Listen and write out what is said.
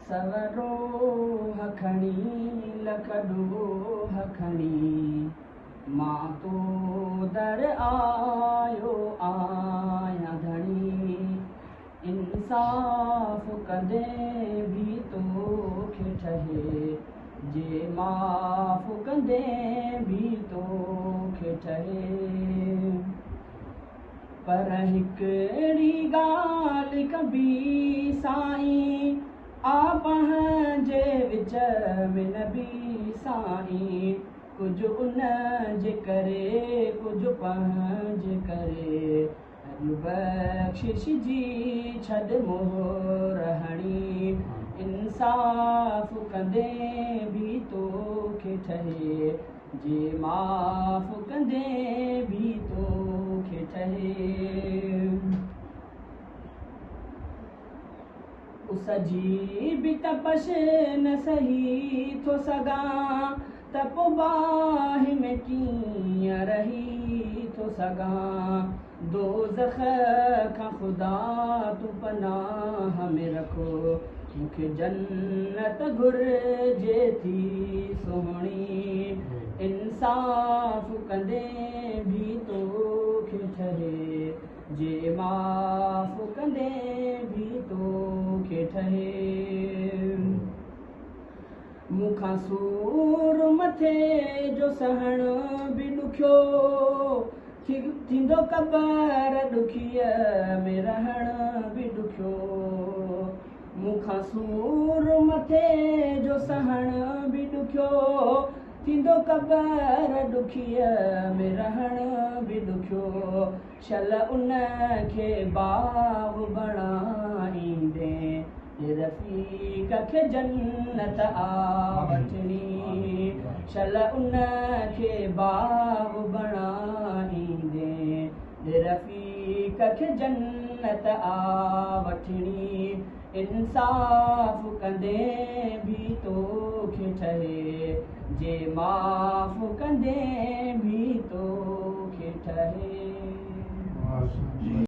सवरो हखणी लखडो हखणी मां तो दर आयो आया धणी इंसाफ़ कंदे भी तोखे ठहे जे माफ़ कंदे भी तोखे ठहे पर हिकिड़ी ॻाल्हि कबी साईं आपह जे विच में न बि साईं कुझु उन जे करे कुझु पंहिंजे करे बख़्शिश जी छॾ मोहर हणी इंसाफ़ कंदे भी तोखे ठहे जे माफ़ कंदे भी तोखे ठहे उस जी बि तपश न सही थो सघां त पोइ बाहि में कीअं रही थो सघां दोज़ख खां ख़ुदा तूं पनाह में रखो मूंखे जन्नत घुरिजे थी सुहिणी इंसाफ़ कंदे भी तोखे ठहे जे माफ़ कंदे भी तोखे ठहे मूंखां सूर मथे जो सहण बि ॾुखियो थींदो क़बर ॾुखीअ में रहण बि ॾुखियो मूंखां सूर मथे जो सहण बि ॾुखियो थींदो क़बर ॾुखीअ में रहण बि ॾुखियो शल उन खे बाग़ बणाईंदे रफ़ीक खे जन्नत आ वठणी शल उन खे बाग़ बणाईंदे रफ़ीक खे जन्नत आ वठणी इंसाफ़ कंदे भी तोखे ठहे जे माफ़ कंदे भी तोखे ठहे